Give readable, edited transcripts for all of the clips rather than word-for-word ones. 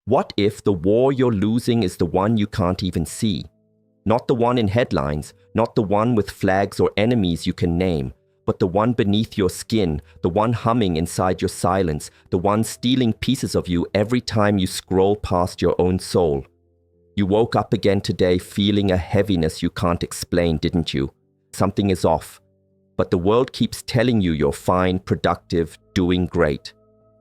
What if the war you're losing is the one you can't even see? Not the one in headlines, not the one with flags or enemies you can name, but the one beneath your skin, the one humming inside your silence, the one stealing pieces of you every time you scroll past your own soul. You woke up again today feeling a heaviness you can't explain, didn't you? Something is off. But the world keeps telling you you're fine, productive, doing great.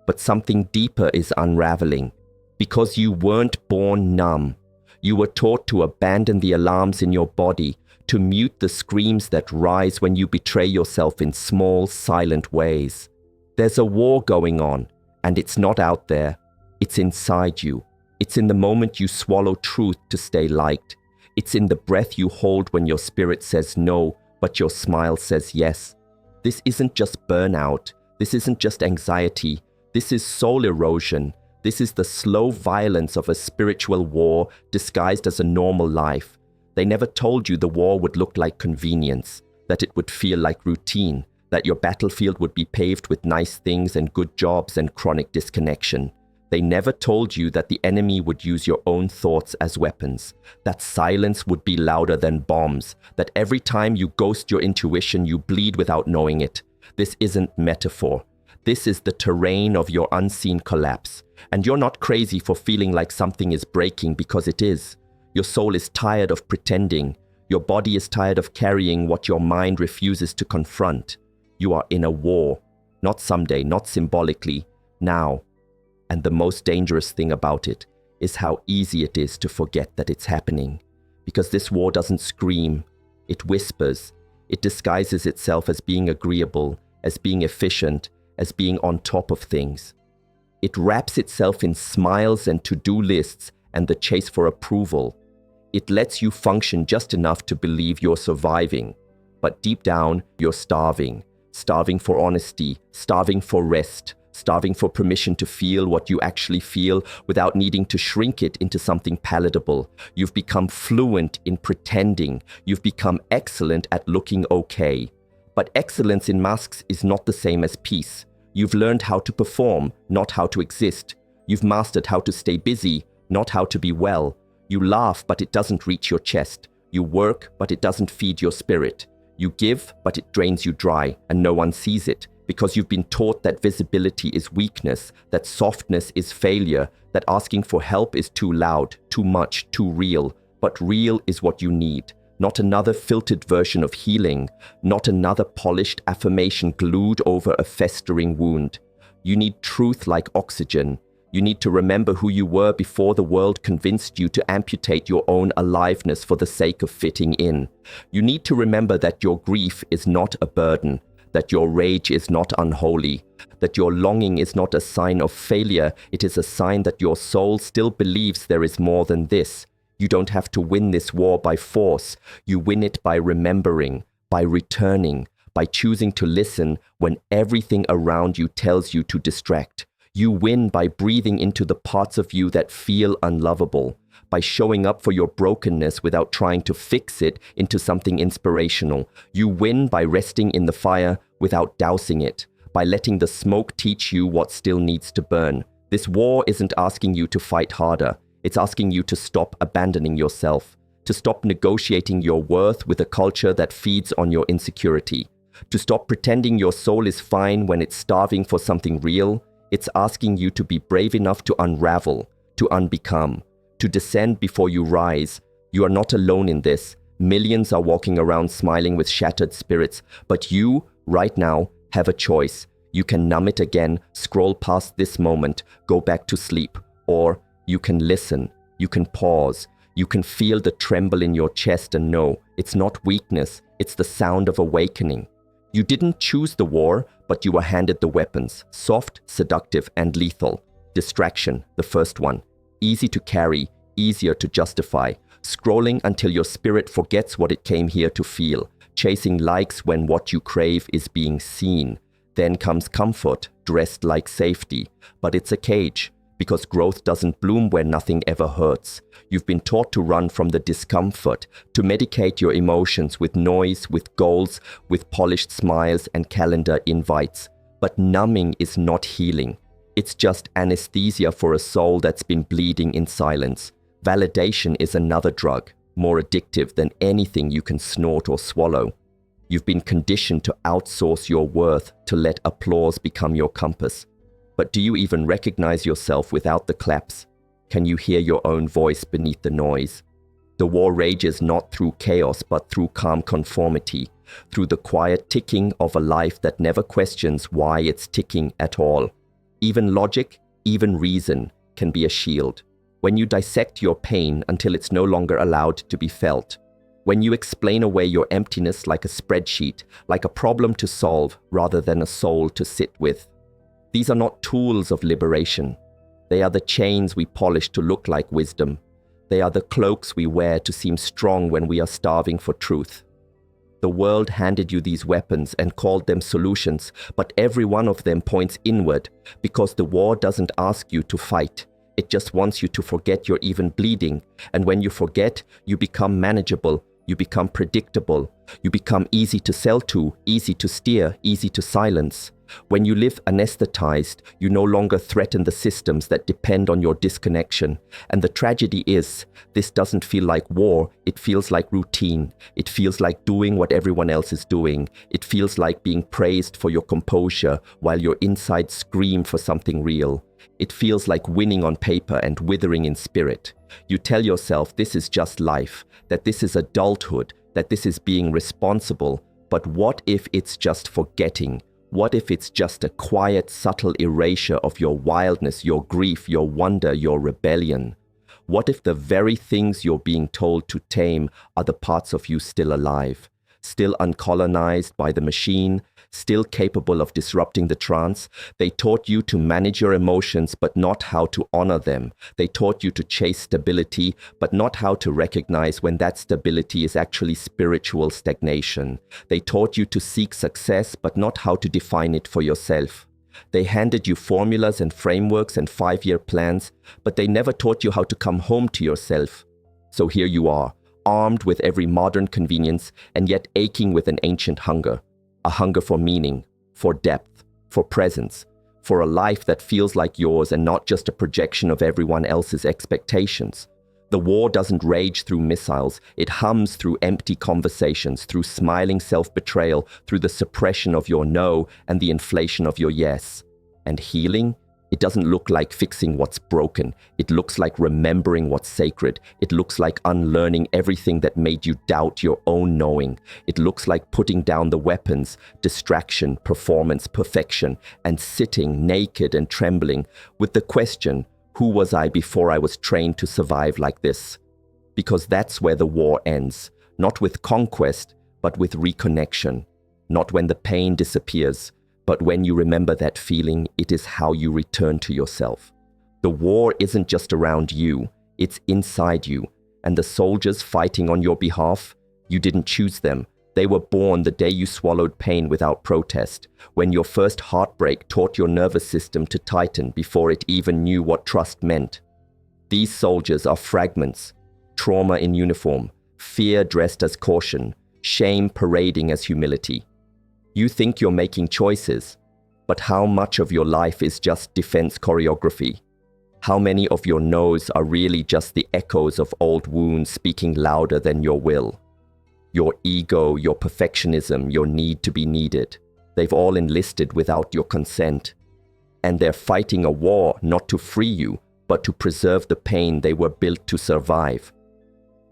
But something deeper is unraveling. Because you weren't born numb. You were taught to abandon the alarms in your body, to mute the screams that rise when you betray yourself in small, silent ways. There's a war going on, and it's not out there. It's inside you. It's in the moment you swallow truth to stay liked. It's in the breath you hold when your spirit says no, but your smile says yes. This isn't just burnout. This isn't just anxiety. This is soul erosion. This is the slow violence of a spiritual war disguised as a normal life. They never told you the war would look like convenience, that it would feel like routine, that your battlefield would be paved with nice things and good jobs and chronic disconnection. They never told you that the enemy would use your own thoughts as weapons, that silence would be louder than bombs, that every time you ghost your intuition, you bleed without knowing it. This isn't metaphor. This is the terrain of your unseen collapse. And you're not crazy for feeling like something is breaking, because it is. Your soul is tired of pretending. Your body is tired of carrying what your mind refuses to confront. You are in a war. Not someday, not symbolically, now. And the most dangerous thing about it is how easy it is to forget that it's happening. Because this war doesn't scream. It whispers. It disguises itself as being agreeable, as being efficient, as being on top of things. It wraps itself in smiles and to-do lists and the chase for approval. It lets you function just enough to believe you're surviving. But deep down, you're starving. Starving for honesty, starving for rest, starving for permission to feel what you actually feel without needing to shrink it into something palatable. You've become fluent in pretending. You've become excellent at looking okay. But excellence in masks is not the same as peace. You've learned how to perform, not how to exist. You've mastered how to stay busy, not how to be well. You laugh, but it doesn't reach your chest. You work, but it doesn't feed your spirit. You give, but it drains you dry, and no one sees it, because you've been taught that visibility is weakness, that softness is failure, that asking for help is too loud, too much, too real. But real is what you need. Not another filtered version of healing, not another polished affirmation glued over a festering wound. You need truth like oxygen. You need to remember who you were before the world convinced you to amputate your own aliveness for the sake of fitting in. You need to remember that your grief is not a burden, that your rage is not unholy, that your longing is not a sign of failure. It is a sign that your soul still believes there is more than this. You don't have to win this war by force. You win it by remembering, by returning, by choosing to listen when everything around you tells you to distract. You win by breathing into the parts of you that feel unlovable, by showing up for your brokenness without trying to fix it into something inspirational. You win by resting in the fire without dousing it, by letting the smoke teach you what still needs to burn. This war isn't asking you to fight harder. It's asking you to stop abandoning yourself, to stop negotiating your worth with a culture that feeds on your insecurity, to stop pretending your soul is fine when it's starving for something real. It's asking you to be brave enough to unravel, to unbecome, to descend before you rise. You are not alone in this. Millions are walking around smiling with shattered spirits, but you, right now, have a choice. You can numb it again, scroll past this moment, go back to sleep, or you can listen, you can pause, you can feel the tremble in your chest and know it's not weakness, it's the sound of awakening. You didn't choose the war, but you were handed the weapons, soft, seductive, and lethal. Distraction, the first one. Easy to carry, easier to justify. Scrolling until your spirit forgets what it came here to feel. Chasing likes when what you crave is being seen. Then comes comfort, dressed like safety. But it's a cage. Because growth doesn't bloom where nothing ever hurts. You've been taught to run from the discomfort, to medicate your emotions with noise, with goals, with polished smiles and calendar invites. But numbing is not healing. It's just anesthesia for a soul that's been bleeding in silence. Validation is another drug, more addictive than anything you can snort or swallow. You've been conditioned to outsource your worth, to let applause become your compass. But do you even recognize yourself without the claps? Can you hear your own voice beneath the noise? The war rages not through chaos, but through calm conformity, through the quiet ticking of a life that never questions why it's ticking at all. Even logic, even reason, can be a shield. When you dissect your pain until it's no longer allowed to be felt. When you explain away your emptiness like a spreadsheet, like a problem to solve rather than a soul to sit with. These are not tools of liberation. They are the chains we polish to look like wisdom. They are the cloaks we wear to seem strong when we are starving for truth. The world handed you these weapons and called them solutions, but every one of them points inward, because the war doesn't ask you to fight. It just wants you to forget you're even bleeding, and when you forget, you become manageable, you become predictable, you become easy to sell to, easy to steer, easy to silence. When you live anesthetized, you no longer threaten the systems that depend on your disconnection. And the tragedy is, this doesn't feel like war, it feels like routine. It feels like doing what everyone else is doing. It feels like being praised for your composure while your insides scream for something real. It feels like winning on paper and withering in spirit. You tell yourself this is just life, that this is adulthood, that this is being responsible. But what if it's just forgetting? What if it's just a quiet, subtle erasure of your wildness, your grief, your wonder, your rebellion? What if the very things you're being told to tame are the parts of you still alive, still uncolonized by the machine, still capable of disrupting the trance? They taught you to manage your emotions, but not how to honor them. They taught you to chase stability, but not how to recognize when that stability is actually spiritual stagnation. They taught you to seek success, but not how to define it for yourself. They handed you formulas and frameworks and 5-year plans, but they never taught you how to come home to yourself. So here you are, armed with every modern convenience, and yet aching with an ancient hunger. A hunger for meaning, for depth, for presence, for a life that feels like yours and not just a projection of everyone else's expectations. The war doesn't rage through missiles, it hums through empty conversations, through smiling self-betrayal, through the suppression of your no and the inflation of your yes. And healing? It doesn't look like fixing what's broken. It looks like remembering what's sacred. It looks like unlearning everything that made you doubt your own knowing. It looks like putting down the weapons, distraction, performance, perfection, and sitting naked and trembling with the question, who was I before I was trained to survive like this? Because that's where the war ends, not with conquest, but with reconnection. Not when the pain disappears, but when you remember that feeling, it is how you return to yourself. The war isn't just around you, it's inside you. And the soldiers fighting on your behalf, you didn't choose them. They were born the day you swallowed pain without protest, when your first heartbreak taught your nervous system to tighten before it even knew what trust meant. These soldiers are fragments, trauma in uniform, fear dressed as caution, shame parading as humility. You think you're making choices, but how much of your life is just defense choreography? How many of your no's are really just the echoes of old wounds speaking louder than your will? Your ego, your perfectionism, your need to be needed. They've all enlisted without your consent. And they're fighting a war not to free you, but to preserve the pain they were built to survive.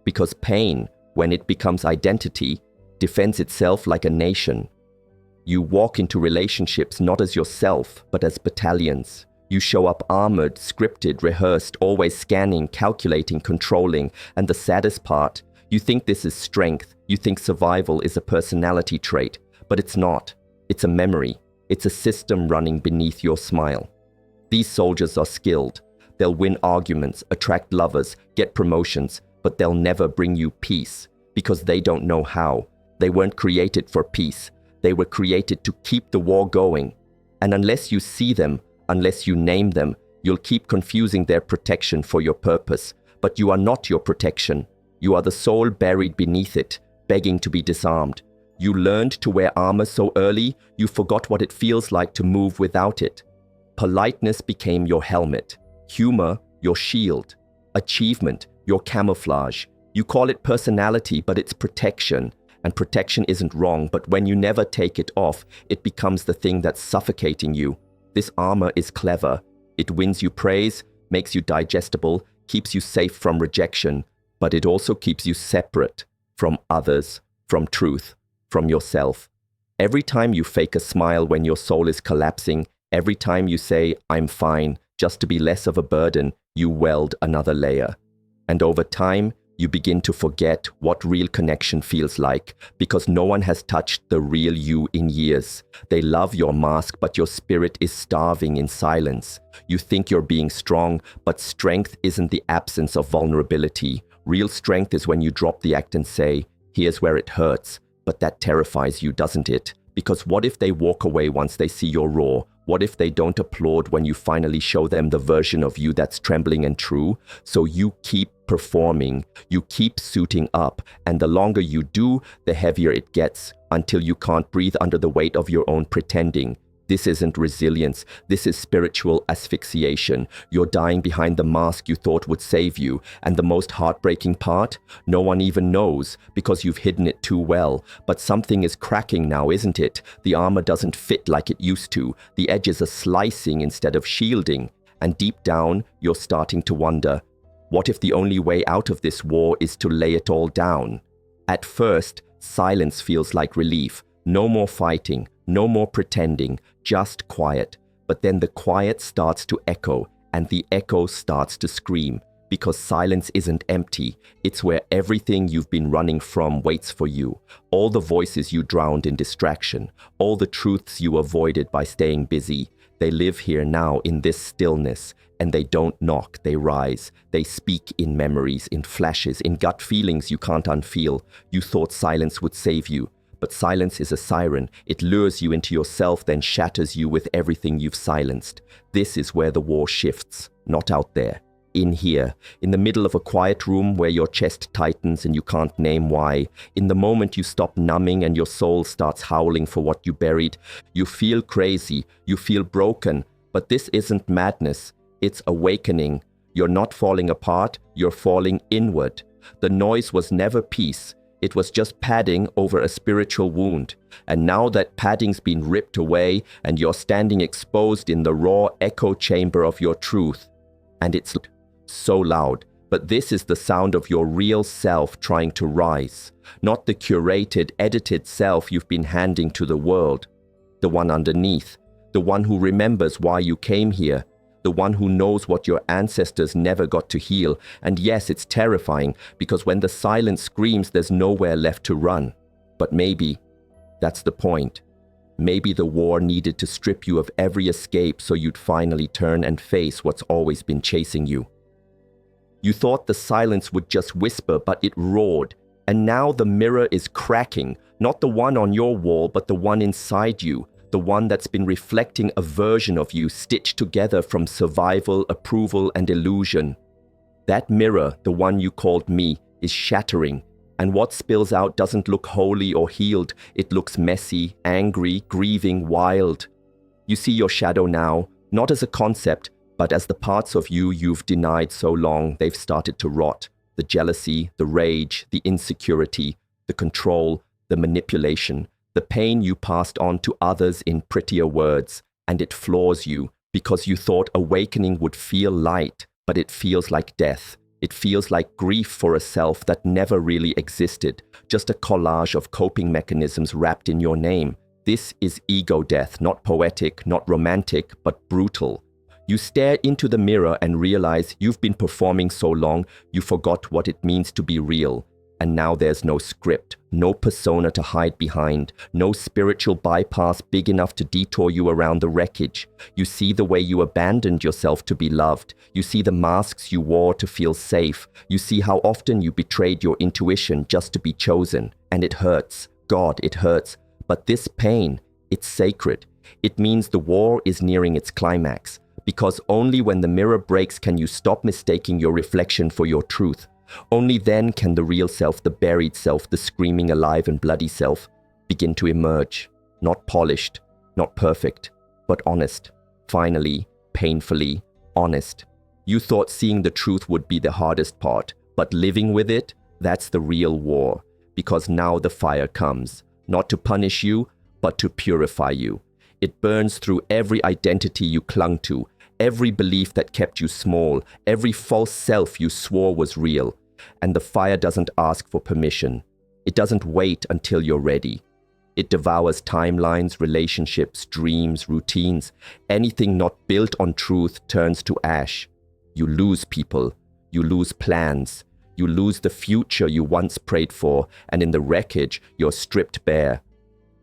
Because pain, when it becomes identity, defends itself like a nation. You walk into relationships not as yourself, but as battalions. You show up armored, scripted, rehearsed, always scanning, calculating, controlling. And the saddest part, you think this is strength. You think survival is a personality trait, but it's not. It's a memory. It's a system running beneath your smile. These soldiers are skilled. They'll win arguments, attract lovers, get promotions, but they'll never bring you peace because they don't know how. They weren't created for peace. They were created to keep the war going. And unless you see them, unless you name them, you'll keep confusing their protection for your purpose. But you are not your protection. You are the soul buried beneath it, begging to be disarmed. You learned to wear armor so early, you forgot what it feels like to move without it. Politeness became your helmet, humor your shield, achievement your camouflage. You call it personality, but it's protection. And protection isn't wrong, but when you never take it off, it becomes the thing that's suffocating you. This armor is clever. It wins you praise, makes you digestible, keeps you safe from rejection, but it also keeps you separate from others, from truth, from yourself. Every time you fake a smile when your soul is collapsing, every time you say, "I'm fine," just to be less of a burden, you weld another layer. And over time, you begin to forget what real connection feels like, because no one has touched the real you in years. They love your mask, but your spirit is starving in silence. You think you're being strong, but strength isn't the absence of vulnerability. Real strength is when you drop the act and say, "Here's where it hurts." But that terrifies you, doesn't it? Because what if they walk away once they see you're raw? What if they don't applaud when you finally show them the version of you that's trembling and true? So you keep performing, you keep suiting up, and the longer you do, the heavier it gets, until you can't breathe under the weight of your own pretending. This isn't resilience, this is spiritual asphyxiation. You're dying behind the mask you thought would save you, and the most heartbreaking part? No one even knows, because you've hidden it too well. But something is cracking now, isn't it? The armor doesn't fit like it used to. The edges are slicing instead of shielding. And deep down, you're starting to wonder, what if the only way out of this war is to lay it all down? At first, silence feels like relief. No more fighting, no more pretending, just quiet. But then the quiet starts to echo, and the echo starts to scream. Because silence isn't empty, it's where everything you've been running from waits for you. All the voices you drowned in distraction, all the truths you avoided by staying busy, they live here now in this stillness. And they don't knock, they rise. They speak in memories, in flashes, in gut feelings you can't unfeel. You thought silence would save you. But silence is a siren. It lures you into yourself, then shatters you with everything you've silenced. This is where the war shifts, not out there. In here, in the middle of a quiet room where your chest tightens and you can't name why. In the moment you stop numbing and your soul starts howling for what you buried. You feel crazy, you feel broken, but this isn't madness. It's awakening. You're not falling apart, you're falling inward. The noise was never peace. It was just padding over a spiritual wound. And now that padding's been ripped away and you're standing exposed in the raw echo chamber of your truth. And it's so loud, but this is the sound of your real self trying to rise. Not the curated, edited self you've been handing to the world. The one underneath. The one who remembers why you came here. The one who knows what your ancestors never got to heal. And yes, it's terrifying, because when the silence screams, there's nowhere left to run. But maybe that's the point. Maybe the war needed to strip you of every escape so you'd finally turn and face what's always been chasing you. You thought the silence would just whisper, but it roared. And now the mirror is cracking, not the one on your wall, but the one inside you. The one that's been reflecting a version of you stitched together from survival, approval, and illusion. That mirror, the one you called me, is shattering, and what spills out doesn't look holy or healed. It looks messy, angry, grieving, wild. You see your shadow now, not as a concept, but as the parts of you you've denied so long they've started to rot. The jealousy, the rage, the insecurity, the control, the manipulation. The pain you passed on to others in prettier words, and it floors you because you thought awakening would feel light, but it feels like death. It feels like grief for a self that never really existed, just a collage of coping mechanisms wrapped in your name. This is ego death, not poetic, not romantic, but brutal. You stare into the mirror and realize you've been performing so long, you forgot what it means to be real. And now there's no script, no persona to hide behind, no spiritual bypass big enough to detour you around the wreckage. You see the way you abandoned yourself to be loved. You see the masks you wore to feel safe. You see how often you betrayed your intuition just to be chosen. And it hurts. God, it hurts. But this pain, it's sacred. It means the war is nearing its climax. Because only when the mirror breaks can you stop mistaking your reflection for your truth. Only then can the real self, the buried self, the screaming alive and bloody self begin to emerge. Not polished, not perfect, but honest. Finally, painfully, honest. You thought seeing the truth would be the hardest part, but living with it, that's the real war. Because now the fire comes, not to punish you, but to purify you. It burns through every identity you clung to, every belief that kept you small, every false self you swore was real. And the fire doesn't ask for permission. It doesn't wait until you're ready. It devours timelines, relationships, dreams, routines. Anything not built on truth turns to ash. You lose people. You lose plans. You lose the future you once prayed for, and in the wreckage, you're stripped bare.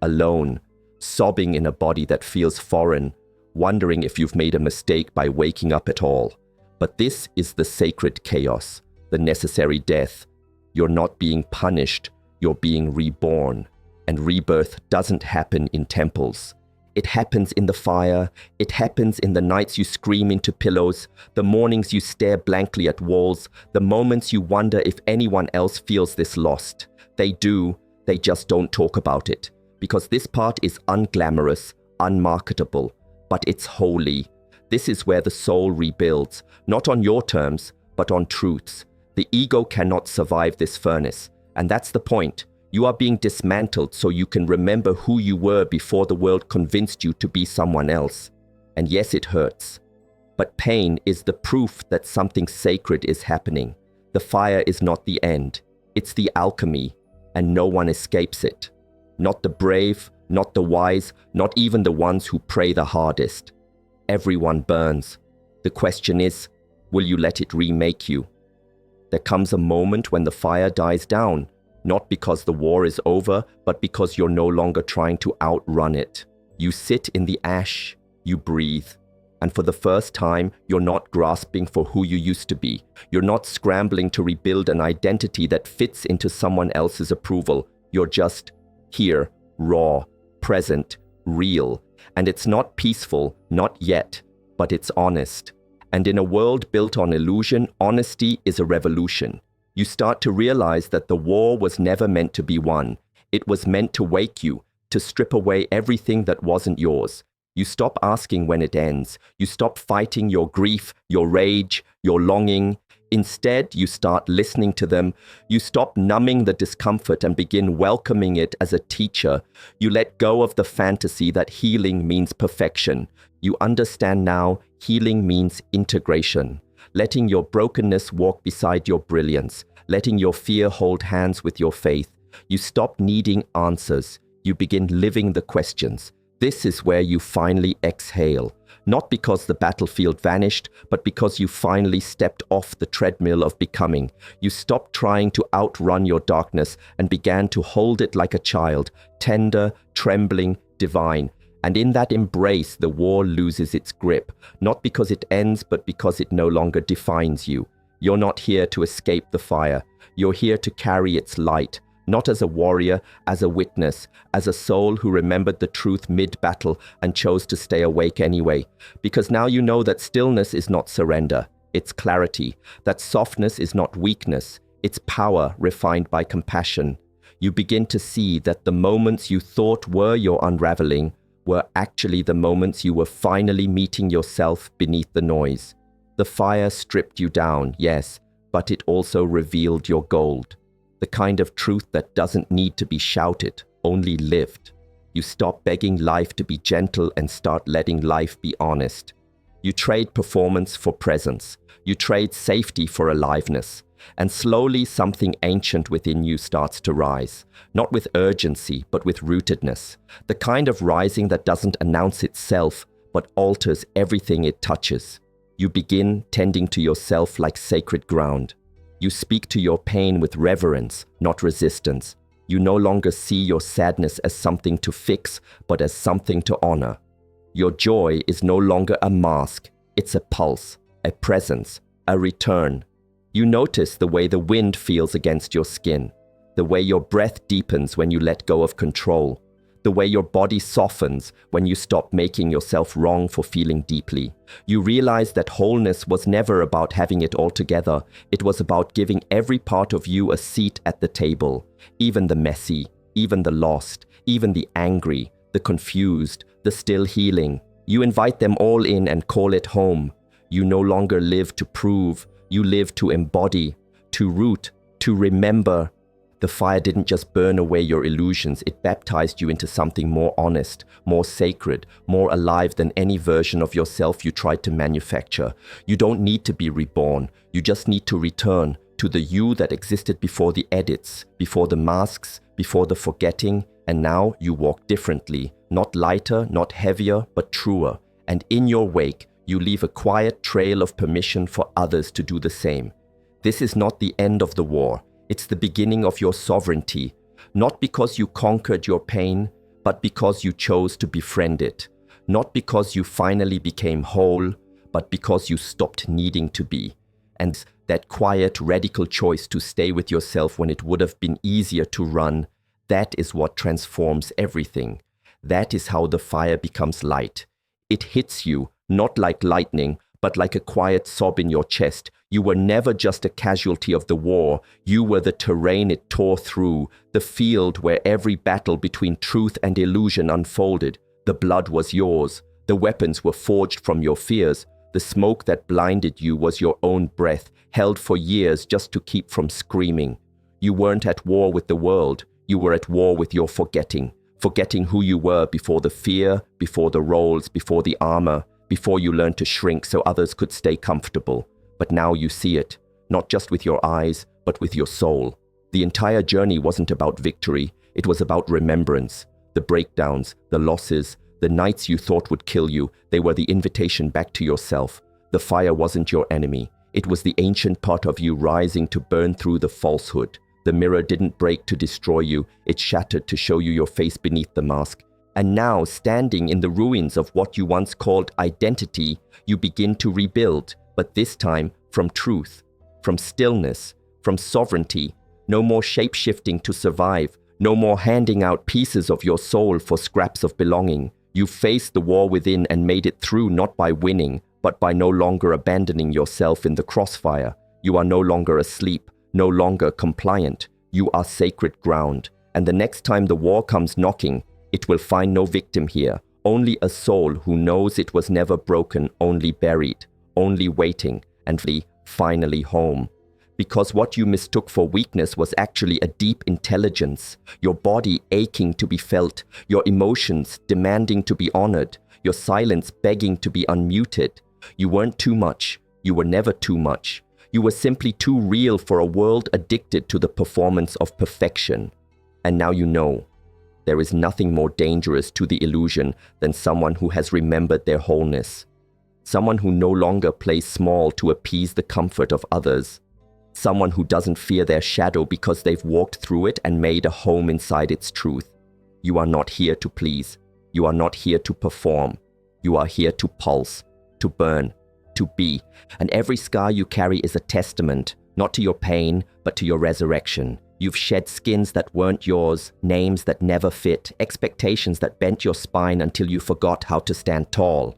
Alone, sobbing in a body that feels foreign, wondering if you've made a mistake by waking up at all. But this is the sacred chaos, the necessary death. You're not being punished, you're being reborn. And rebirth doesn't happen in temples. It happens in the fire. It happens in the nights you scream into pillows, the mornings you stare blankly at walls, the moments you wonder if anyone else feels this lost. They do, they just don't talk about it. Because this part is unglamorous, unmarketable, but it's holy. This is where the soul rebuilds, not on your terms, but on truths. The ego cannot survive this furnace, and that's the point. You are being dismantled so you can remember who you were before the world convinced you to be someone else. And yes, it hurts. But pain is the proof that something sacred is happening. The fire is not the end. It's the alchemy, and no one escapes it. Not the brave, not the wise, not even the ones who pray the hardest. Everyone burns. The question is, will you let it remake you? There comes a moment when the fire dies down. Not because the war is over, but because you're no longer trying to outrun it. You sit in the ash, you breathe. And for the first time, you're not grasping for who you used to be. You're not scrambling to rebuild an identity that fits into someone else's approval. You're just here, raw, present, real. And it's not peaceful, not yet, but it's honest. And in a world built on illusion, honesty is a revolution. You start to realize that the war was never meant to be won. It was meant to wake you, to strip away everything that wasn't yours. You stop asking when it ends. You stop fighting your grief, your rage, your longing. Instead, you start listening to them. You stop numbing the discomfort and begin welcoming it as a teacher. You let go of the fantasy that healing means perfection. You understand now healing means integration. Letting your brokenness walk beside your brilliance, letting your fear hold hands with your faith. You stop needing answers. You begin living the questions. This is where you finally exhale. Not because the battlefield vanished, but because you finally stepped off the treadmill of becoming. You stopped trying to outrun your darkness and began to hold it like a child, tender, trembling, divine. And in that embrace, the war loses its grip, not because it ends, but because it no longer defines you. You're not here to escape the fire. You're here to carry its light, not as a warrior, as a witness, as a soul who remembered the truth mid-battle and chose to stay awake anyway. Because now you know that stillness is not surrender, it's clarity. That softness is not weakness, it's power refined by compassion. You begin to see that the moments you thought were your unraveling were actually the moments you were finally meeting yourself beneath the noise. The fire stripped you down, yes, but it also revealed your gold. The kind of truth that doesn't need to be shouted, only lived. You stop begging life to be gentle and start letting life be honest. You trade performance for presence. You trade safety for aliveness. And slowly something ancient within you starts to rise. Not with urgency, but with rootedness. The kind of rising that doesn't announce itself, but alters everything it touches. You begin tending to yourself like sacred ground. You speak to your pain with reverence, not resistance. You no longer see your sadness as something to fix, but as something to honor. Your joy is no longer a mask. It's a pulse, a presence, a return. You notice the way the wind feels against your skin, the way your breath deepens when you let go of control, the way your body softens when you stop making yourself wrong for feeling deeply. You realize that wholeness was never about having it all together. It was about giving every part of you a seat at the table, even the messy, even the lost, even the angry, the confused, the still healing. You invite them all in and call it home. You no longer live to prove, you live to embody, to root, to remember. The fire didn't just burn away your illusions, it baptized you into something more honest, more sacred, more alive than any version of yourself you tried to manufacture. You don't need to be reborn, you just need to return to the you that existed before the edits, before the masks, before the forgetting, and now you walk differently, not lighter, not heavier, but truer. And in your wake, you leave a quiet trail of permission for others to do the same. This is not the end of the war. It's the beginning of your sovereignty, not because you conquered your pain, but because you chose to befriend it. Not because you finally became whole, but because you stopped needing to be. And that quiet, radical choice to stay with yourself when it would have been easier to run, that is what transforms everything. That is how the fire becomes light. It hits you, not like lightning, but like a quiet sob in your chest. You were never just a casualty of the war. You were the terrain it tore through, the field where every battle between truth and illusion unfolded. The blood was yours. The weapons were forged from your fears. The smoke that blinded you was your own breath, held for years just to keep from screaming. You weren't at war with the world. You were at war with your forgetting. Forgetting who you were before the fear, before the roles, before the armor, before you learned to shrink so others could stay comfortable. But now you see it, not just with your eyes, but with your soul. The entire journey wasn't about victory, it was about remembrance. The breakdowns, the losses, the nights you thought would kill you, they were the invitation back to yourself. The fire wasn't your enemy. It was the ancient part of you rising to burn through the falsehood. The mirror didn't break to destroy you, it shattered to show you your face beneath the mask. And now, standing in the ruins of what you once called identity, you begin to rebuild, but this time from truth, from stillness, from sovereignty. No more shape-shifting to survive, no more handing out pieces of your soul for scraps of belonging. You faced the war within and made it through not by winning, but by no longer abandoning yourself in the crossfire. You are no longer asleep, no longer compliant. You are sacred ground. And the next time the war comes knocking, it will find no victim here, only a soul who knows it was never broken, only buried, only waiting, and finally home. Because what you mistook for weakness was actually a deep intelligence, your body aching to be felt, your emotions demanding to be honored, your silence begging to be unmuted. You weren't too much, you were never too much. You were simply too real for a world addicted to the performance of perfection. And now you know. There is nothing more dangerous to the illusion than someone who has remembered their wholeness. Someone who no longer plays small to appease the comfort of others. Someone who doesn't fear their shadow because they've walked through it and made a home inside its truth. You are not here to please. You are not here to perform. You are here to pulse, to burn, to be. And every scar you carry is a testament, not to your pain, but to your resurrection. You've shed skins that weren't yours, names that never fit, expectations that bent your spine until you forgot how to stand tall.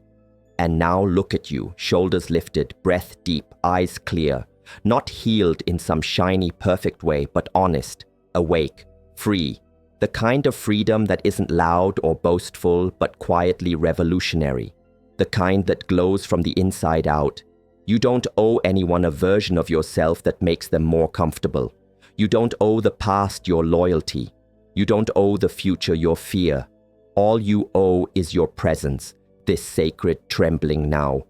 And now look at you, shoulders lifted, breath deep, eyes clear. Not healed in some shiny, perfect way, but honest, awake, free. The kind of freedom that isn't loud or boastful, but quietly revolutionary. The kind that glows from the inside out. You don't owe anyone a version of yourself that makes them more comfortable. You don't owe the past your loyalty. You don't owe the future your fear. All you owe is your presence, this sacred trembling now.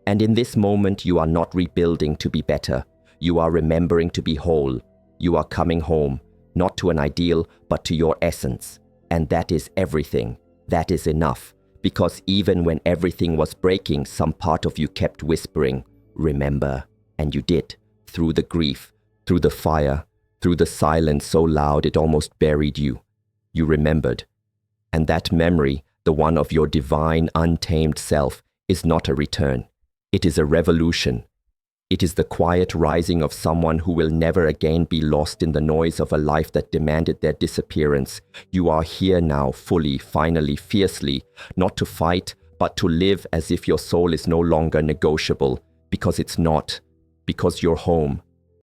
And in this moment, you are not rebuilding to be better. You are remembering to be whole. You are coming home, not to an ideal, but to your essence. And that is everything. That is enough. Because even when everything was breaking, some part of you kept whispering, remember. And you did, through the grief, through the fire, through the silence so loud it almost buried you. You remembered. And that memory, the one of your divine, untamed self, is not a return. It is a revolution. It is the quiet rising of someone who will never again be lost in the noise of a life that demanded their disappearance. You are here now, fully, finally, fiercely, not to fight, but to live as if your soul is no longer negotiable, because it's not, because you're home.